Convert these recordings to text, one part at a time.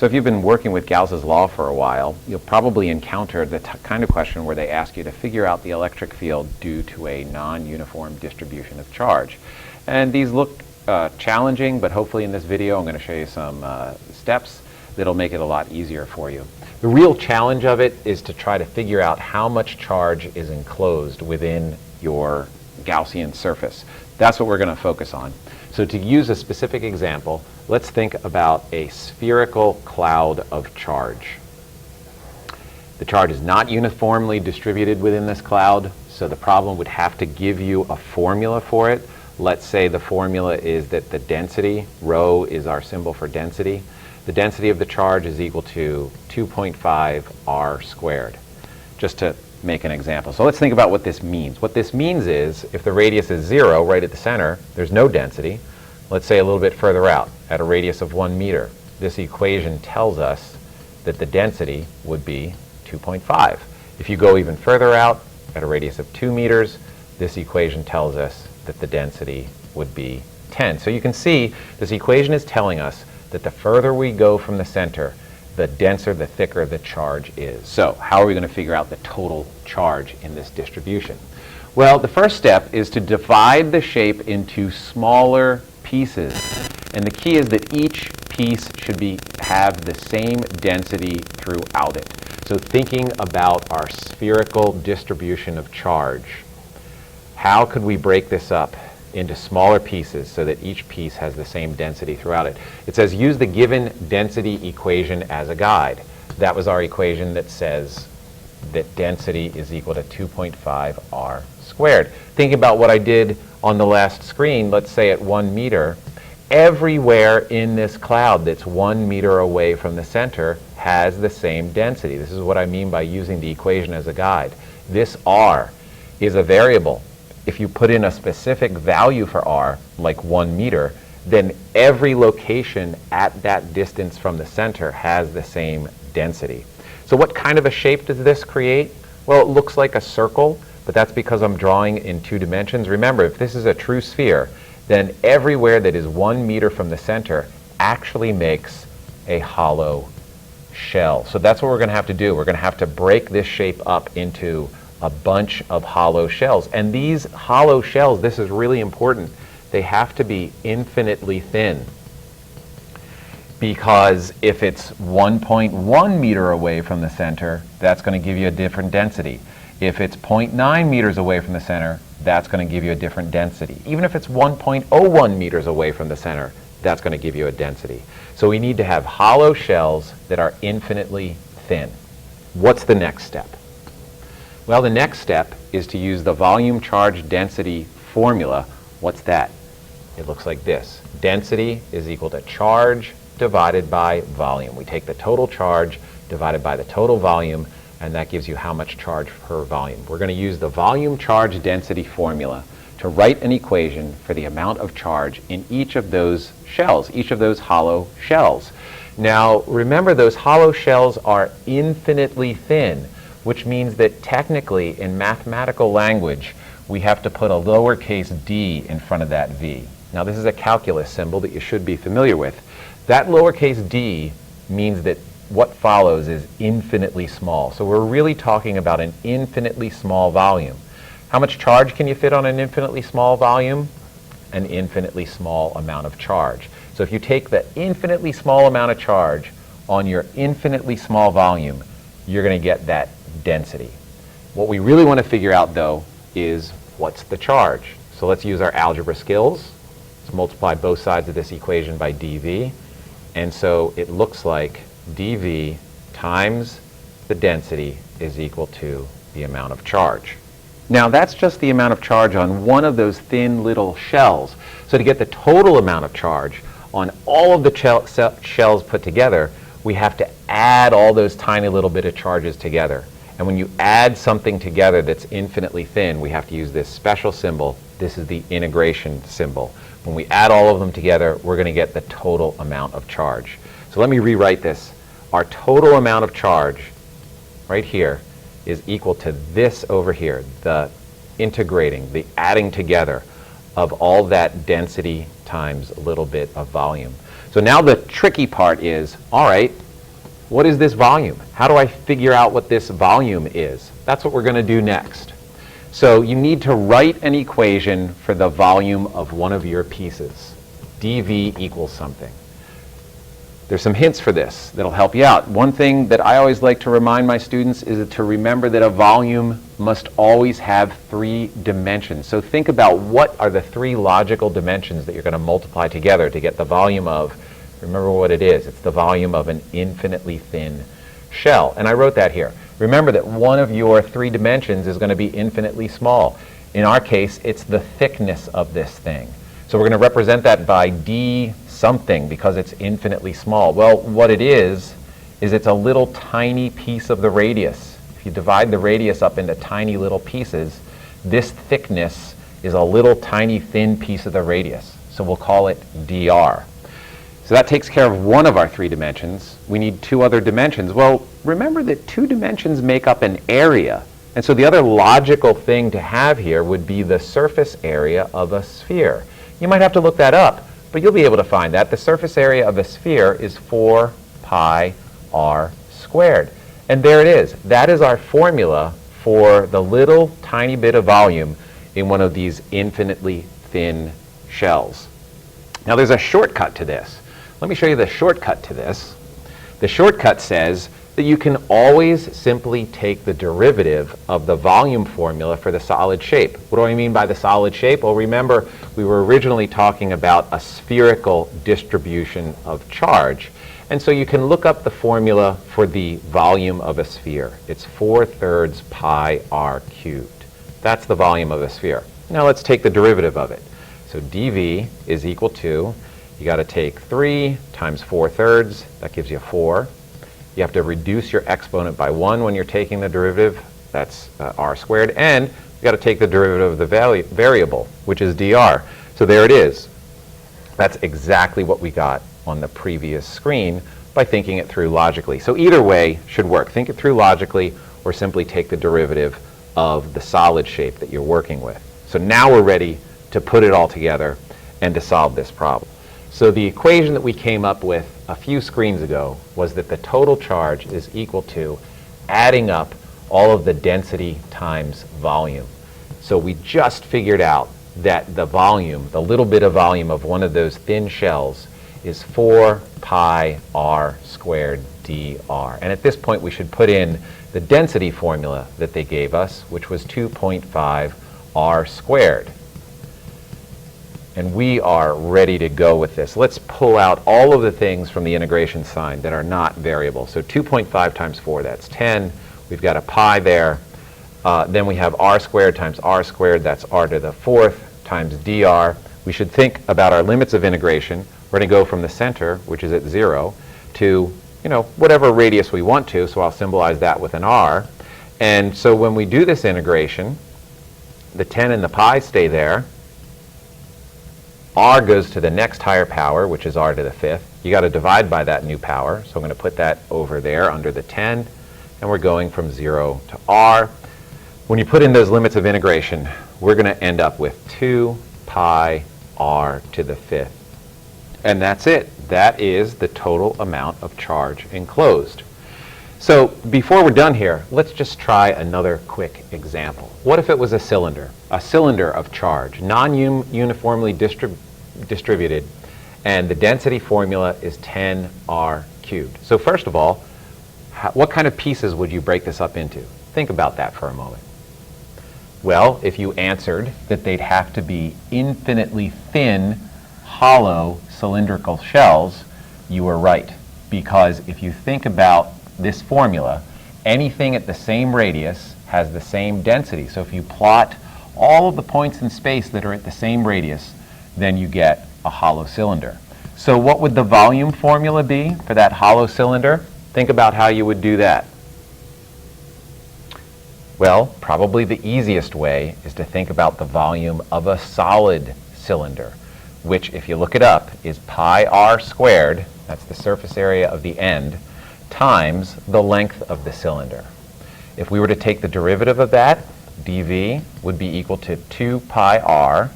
So if you've been working with Gauss's law for a while, you'll probably encounter the kind of question where they ask you to figure out the electric field due to a non-uniform distribution of charge. And these look challenging, but hopefully in this video I'm going to show you some steps that'll make it a lot easier for you. The real challenge of it is to try to figure out how much charge is enclosed within your Gaussian surface. That's what we're going to focus on. So to use a specific example, let's think about a spherical cloud of charge. The charge is not uniformly distributed within this cloud, so the problem would have to give you a formula for it. Let's say the formula is that the density, rho is our symbol for density, the density of the charge is equal to 2.5 r squared, just to make an example. So let's think about what this means. What this means is if the radius is 0 right at the center, there's no density. Let's say a little bit further out at a radius of 1 meter. This equation tells us that the density would be 2.5. If you go even further out at a radius of 2 meters, this equation tells us that the density would be 10. So you can see this equation is telling us that the further we go from the center, the denser, the thicker the charge is. So how are we going to figure out the total charge in this distribution? Well, the first step is to divide the shape into smaller pieces. And the key is that each piece should have the same density throughout it. So thinking about our spherical distribution of charge, how could we break this up into smaller pieces so that each piece has the same density throughout it? It says use the given density equation as a guide. That was our equation that says that density is equal to 2.5 r squared. Thinking about what I did on the last screen, let's say at 1 meter, everywhere in this cloud that's 1 meter away from the center has the same density. This is what I mean by using the equation as a guide. This r is a variable. If you put in a specific value for r, like 1 meter, then every location at that distance from the center has the same density. So what kind of a shape does this create? Well, it looks like a circle, but that's because I'm drawing in 2 dimensions. Remember, if this is a true sphere, then everywhere that is 1 meter from the center actually makes a hollow shell. So that's what we're going to have to do. We're going to have to break this shape up into a bunch of hollow shells. And these hollow shells, this is really important, they have to be infinitely thin. Because if it's 1.1 meter away from the center, that's going to give you a different density. If it's 0.9 meters away from the center, that's going to give you a different density. Even if it's 1.01 meters away from the center, that's going to give you a density. So we need to have hollow shells that are infinitely thin. What's the next step? Well, the next step is to use the volume charge density formula. What's that? It looks like this. Density is equal to charge divided by volume. We take the total charge divided by the total volume, and that gives you how much charge per volume. We're going to use the volume charge density formula to write an equation for the amount of charge in each of those shells, each of those hollow shells. Now, remember, those hollow shells are infinitely thin, which means that technically, in mathematical language, we have to put a lowercase d in front of that v. Now, this is a calculus symbol that you should be familiar with. That lowercase d means that what follows is infinitely small. So we're really talking about an infinitely small volume. How much charge can you fit on an infinitely small volume? An infinitely small amount of charge. So if you take the infinitely small amount of charge on your infinitely small volume, you're going to get that density. What we really want to figure out, though, is what's the charge. So let's use our algebra skills. Let's multiply both sides of this equation by dv. And so it looks like dv times the density is equal to the amount of charge. Now, that's just the amount of charge on one of those thin little shells. So to get the total amount of charge on all of the shells put together, we have to add all those tiny little bit of charges together. And when you add something together that's infinitely thin, we have to use this special symbol. This is the integration symbol. When we add all of them together, we're going to get the total amount of charge. So let me rewrite this. Our total amount of charge right here is equal to this over here, the integrating, the adding together of all that density times a little bit of volume. So now the tricky part is, all right, what is this volume? How do I figure out what this volume is? That's what we're going to do next. So you need to write an equation for the volume of one of your pieces. dV equals something. There's some hints for this that'll help you out. One thing that I always like to remind my students is to remember that a volume must always have 3 dimensions. So think about what are the 3 logical dimensions that you're going to multiply together to get the volume of. Remember what it is. It's the volume of an infinitely thin shell. And I wrote that here. Remember that one of your 3 dimensions is going to be infinitely small. In our case, it's the thickness of this thing. So we're going to represent that by d something because it's infinitely small. Well, what it is it's a little tiny piece of the radius. If you divide the radius up into tiny little pieces, this thickness is a little tiny thin piece of the radius. So we'll call it dr. So that takes care of one of our 3 dimensions. We need 2 other dimensions. Well, remember that 2 dimensions make up an area. And so the other logical thing to have here would be the surface area of a sphere. You might have to look that up, but you'll be able to find that. The surface area of a sphere is 4 pi r squared. And there it is. That is our formula for the little tiny bit of volume in one of these infinitely thin shells. Now there's a shortcut to this. Let me show you the shortcut to this. The shortcut says that you can always simply take the derivative of the volume formula for the solid shape. What do I mean by the solid shape? Well, remember, we were originally talking about a spherical distribution of charge. And so you can look up the formula for the volume of a sphere. It's 4/3 pi r cubed. That's the volume of a sphere. Now let's take the derivative of it. So dV is equal to, you got to take 3 times 4/3. That gives you 4. You have to reduce your exponent by 1 when you're taking the derivative. That's r squared. And you got to take the derivative of the variable, which is dr. So there it is. That's exactly what we got on the previous screen by thinking it through logically. So either way should work. Think it through logically or simply take the derivative of the solid shape that you're working with. So now we're ready to put it all together and to solve this problem. So the equation that we came up with a few screens ago was that the total charge is equal to adding up all of the density times volume. So we just figured out that the volume, the little bit of volume of one of those thin shells, is 4 pi r squared dr. And at this point we should put in the density formula that they gave us, which was 2.5 r squared. And we are ready to go with this. Let's pull out all of the things from the integration sign that are not variable. So 2.5 times 4, that's 10. We've got a pi there. Then we have r squared times r squared, that's r to the 4th, times dr. We should think about our limits of integration. We're going to go from the center, which is at 0, to whatever radius we want to, so I'll symbolize that with an r. And so when we do this integration, the 10 and the pi stay there. R goes to the next higher power, which is r to the 5th. You got to divide by that new power, so I'm going to put that over there under the 10, and we're going from 0 to r. When you put in those limits of integration, we're going to end up with 2 pi r to the 5th. And that's it. That is the total amount of charge enclosed. So before we're done here, let's just try another quick example. What if it was a cylinder of charge, non-uniformly distributed, and the density formula is 10r cubed. So first of all, what kind of pieces would you break this up into? Think about that for a moment. Well, if you answered that they'd have to be infinitely thin, hollow, cylindrical shells, you were right. Because if you think about this formula, anything at the same radius has the same density. So if you plot all of the points in space that are at the same radius, then you get a hollow cylinder. So what would the volume formula be for that hollow cylinder? Think about how you would do that. Well, probably the easiest way is to think about the volume of a solid cylinder, which, if you look it up, is pi r squared, that's the surface area of the end, times the length of the cylinder. If we were to take the derivative of that, dV would be equal to 2 pi r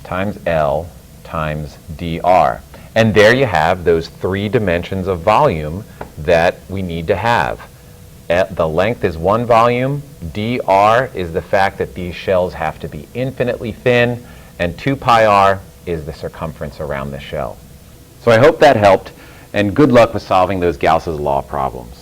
times L times dr. And there you have those 3 dimensions of volume that we need to have. The length is 1 volume, dr is the fact that these shells have to be infinitely thin, and 2 pi r is the circumference around the shell. So I hope that helped, and good luck with solving those Gauss's law problems.